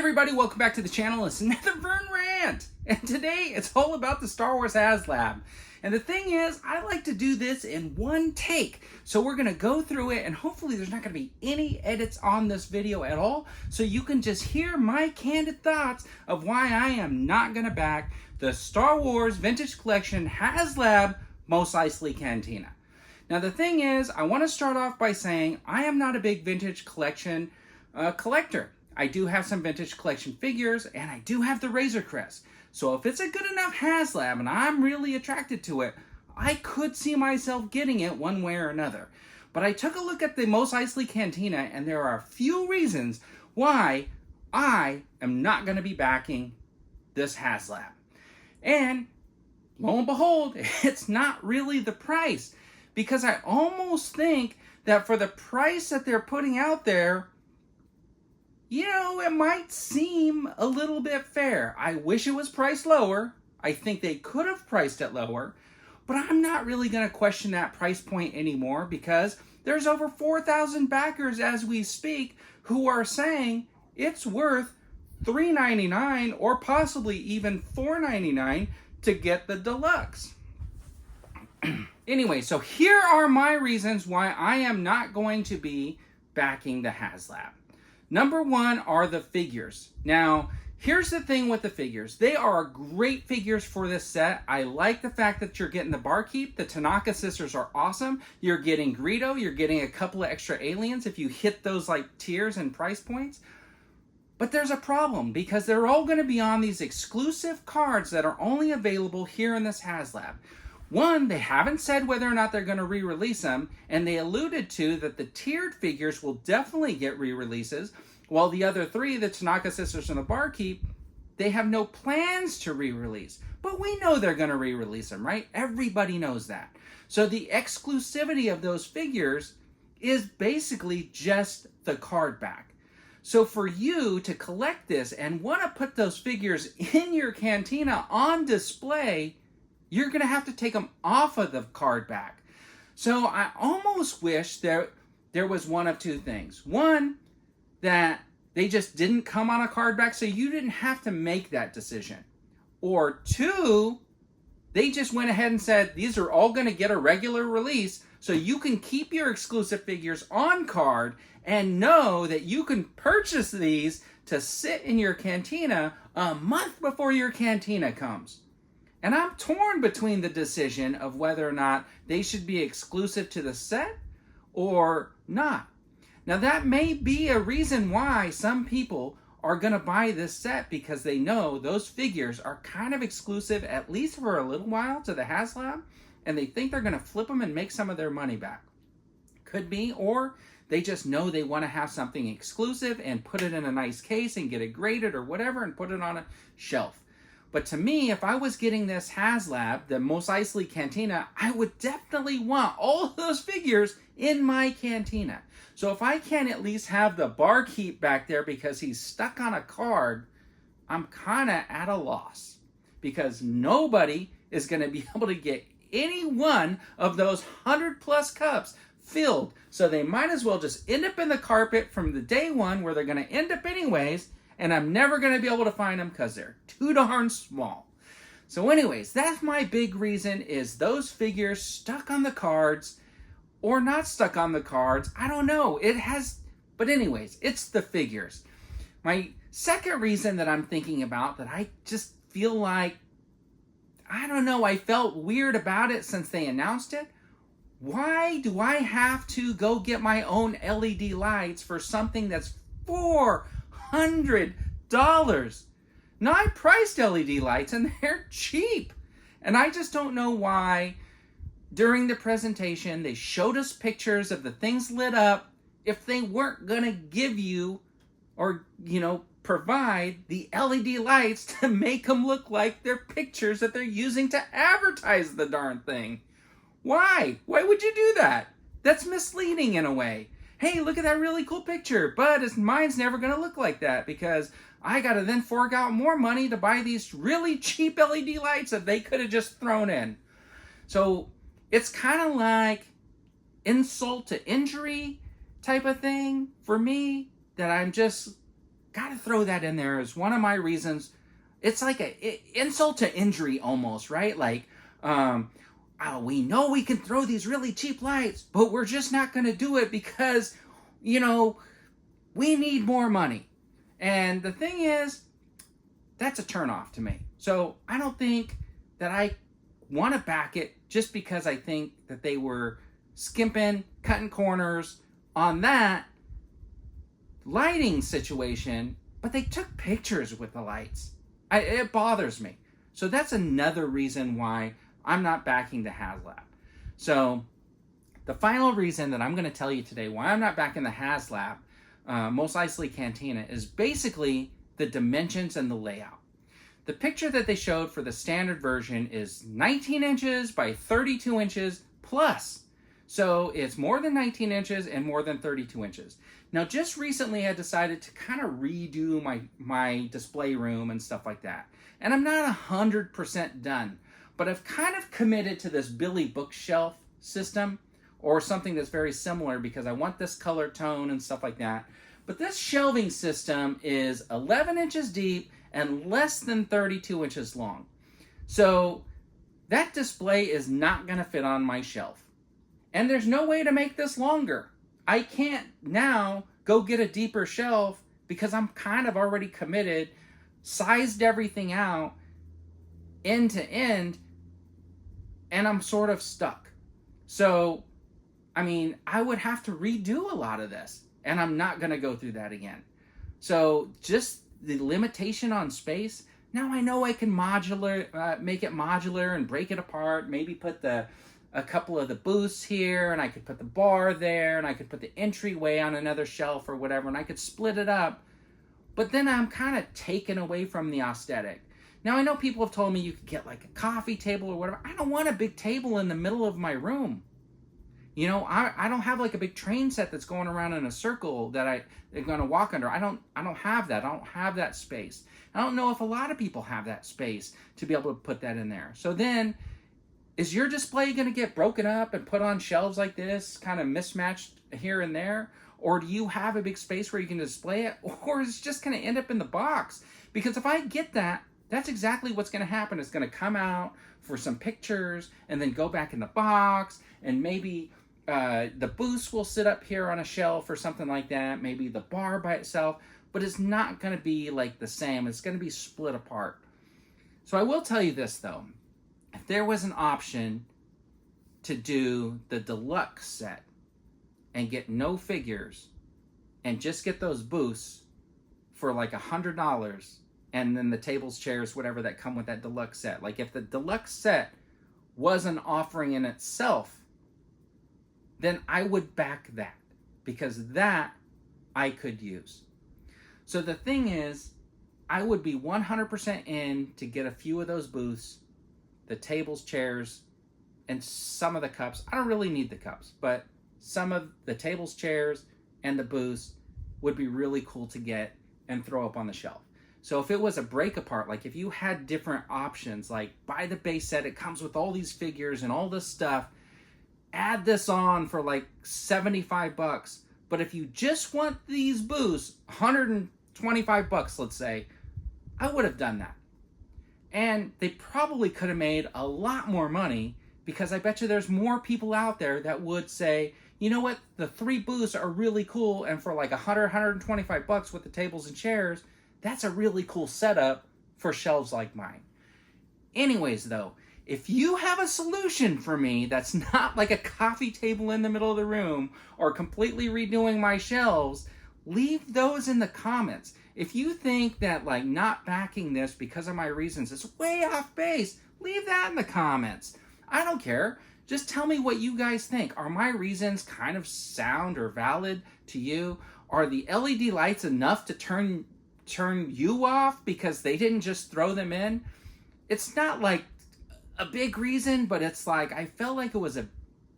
everybody, welcome back to the channel. It's another Vern Rant, and today it's all about the Star Wars HasLab. And the thing is, I like to do this in one take, so we're going to go through it, and hopefully there's not going to be any edits on this video at all, so you can just hear my candid thoughts of why I am not going to back the Star Wars Vintage Collection HasLab Mos Eisley Cantina. Now the thing is, I want to start off by saying I am not a big vintage collection collector. I do have some vintage collection figures, and I do have the Razor Crest. So if it's a good enough HasLab and I'm really attracted to it, I could see myself getting it one way or another. But I took a look at the Mos Eisley Cantina, and there are a few reasons why I am not going to be backing this HasLab. And lo and behold, it's not really the price. Because I almost think that for the price that they're putting out there, you know, it might seem a little bit fair. I wish it was priced lower. I think they could have priced it lower. But I'm not really going to question that price point anymore because there's over 4,000 backers as we speak who are saying it's worth $3.99 or possibly even $4.99 to get the deluxe. Anyway, so here are my reasons why I am not going to be backing the HasLab. Number one are the figures. Now, here's the thing with the figures. They are great figures for this set. I like the fact that you're getting the Barkeep. The Tanaka sisters are awesome. You're getting Greedo. You're getting a couple of extra aliens if you hit those like tiers and price points. But there's a problem because they're all going to be on these exclusive cards that are only available here in this HasLab. One, they haven't said whether or not they're going to re-release them, and they alluded to that the tiered figures will definitely get re-releases, while the other three, the Tanaka sisters and the Barkeep, they have no plans to re-release. But we know they're going to re-release them, right? Everybody knows that. So the exclusivity of those figures is basically just the card back. So for you to collect this and want to put those figures in your cantina on display, you're going to have to take them off of the card back. So I almost wish there was one of two things. One, that they just didn't come on a card back so you didn't have to make that decision. Or two, they just went ahead and said, these are all going to get a regular release so you can keep your exclusive figures on card and know that you can purchase these to sit in your cantina a month before your cantina comes. And I'm torn between the decision of whether or not they should be exclusive to the set or not. Now that may be a reason why some people are going to buy this set because they know those figures are kind of exclusive, at least for a little while, to the HasLab, and they think they're going to flip them and make some of their money back. Could be, or they just know they want to have something exclusive and put it in a nice case and get it graded or whatever and put it on a shelf. But to me, if I was getting this HasLab, the Mos Eisley Cantina, I would definitely want all of those figures in my cantina. So if I can at least have the Barkeep back there because he's stuck on a card, I'm kind of at a loss. Because nobody is going to be able to get any one of those 100+ cups filled. So they might as well just end up in the carpet from the day one where they're going to end up anyways. And I'm never going to be able to find them because they're too darn small. So anyways, that's my big reason is those figures stuck on the cards or not stuck on the cards. I don't know. But anyways, it's the figures. My second reason that I'm thinking about that I just feel like, I don't know, I felt weird about it since they announced it. Why do I have to go get my own LED lights for something that's $400? Now I priced LED lights and they're cheap. And I just don't know why during the presentation they showed us pictures of the things lit up if they weren't going to give you or, provide the LED lights to make them look like they're pictures that they're using to advertise the darn thing. Why? Why would you do that? That's misleading in a way. Hey, look at that really cool picture, but mine's never going to look like that because I got to then fork out more money to buy these really cheap LED lights that they could have just thrown in. So it's kind of like insult to injury type of thing for me that I'm just Got to throw that in there as one of my reasons. It's like a insult to injury almost, right? Like, we know we can throw these really cheap lights, but we're just not going to do it because, you know, we need more money. And the thing is, that's a turnoff to me. So I don't think that I want to back it just because I think that they were skimping, cutting corners on that lighting situation, but they took pictures with the lights. It bothers me. So that's another reason why I'm not backing the HasLab. So the final reason that I'm going to tell you today why I'm not backing the HasLab, Mos Eisley Cantina, is basically the dimensions and the layout. The picture that they showed for the standard version is 19 inches by 32 inches plus. So it's more than 19 inches and more than 32 inches. Now, just recently I decided to kind of redo my display room and stuff like that. And I'm not 100% done, but I've kind of committed to this Billy bookshelf system or something that's very similar because I want this color tone and stuff like that. But this shelving system is 11 inches deep and less than 32 inches long. So that display is not going to fit on my shelf. And there's no way to make this longer. I can't now go get a deeper shelf because I'm kind of already committed, sized everything out end to end, and I'm sort of stuck. So, I mean, I would have to redo a lot of this, and I'm not going to go through that again. So just the limitation on space. Now I know I can make it modular and break it apart, maybe put a couple of the booths here, and I could put the bar there, and I could put the entryway on another shelf or whatever, and I could split it up. But then I'm kind of taken away from the aesthetic. Now, I know people have told me you could get like a coffee table or whatever. I don't want a big table in the middle of my room. You know, I don't have like a big train set that's going around in a circle that I'm going to walk under. I don't have that. I don't have that space. I don't know if a lot of people have that space to be able to put that in there. So then, is your display going to get broken up and put on shelves like this, kind of mismatched here and there? Or do you have a big space where you can display it? Or is it just going to end up in the box? Because if I get that, that's exactly what's going to happen. It's going to come out for some pictures and then go back in the box, and maybe the booths will sit up here on a shelf or something like that. Maybe the bar by itself, but it's not going to be like the same. It's going to be split apart. So I will tell you this though. If there was an option to do the deluxe set and get no figures and just get those booths for like $100, and then the tables, chairs, whatever that come with that deluxe set. Like if the deluxe set was an offering in itself, then I would back that, because that I could use. So the thing is, I would be 100% in to get a few of those booths, the tables, chairs, and some of the cups. I don't really need the cups, but some of the tables, chairs, and the booths would be really cool to get and throw up on the shelf. So if it was a break apart, like if you had different options, like buy the base set, it comes with all these figures and all this stuff, add this on for like $75. But if you just want these booths, $125, let's say, I would have done that. And they probably could have made a lot more money, because I bet you there's more people out there that would say, you know what, the 3 booths are really cool, and for like $125 with the tables and chairs, that's a really cool setup for shelves like mine. Anyways though, if you have a solution for me that's not like a coffee table in the middle of the room or completely redoing my shelves, leave those in the comments. If you think that like not backing this because of my reasons is way off base, leave that in the comments. I don't care. Just tell me what you guys think. Are my reasons kind of sound or valid to you? Are the LED lights enough to turn you off because they didn't just throw them in? It's not like a big reason, but it's like I felt like it was a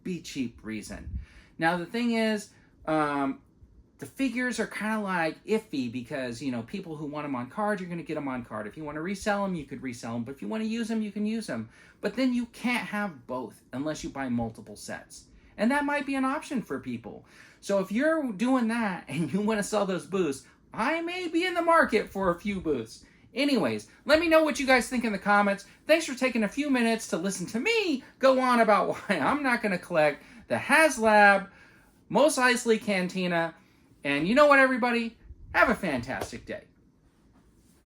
be cheap reason. Now the thing is, the figures are kind of like iffy, because you know, people who want them on card, you're going to get them on card. If you want to resell them, you could resell them, but if you want to use them, you can use them. But then you can't have both unless you buy multiple sets, and that might be an option for people. So if you're doing that and you want to sell those booths, I may be in the market for a few booths. Anyways, let me know what you guys think in the comments. Thanks for taking a few minutes to listen to me go on about why I'm not going to collect the HasLab Mos Eisley Cantina. And you know what, everybody? Have a fantastic day.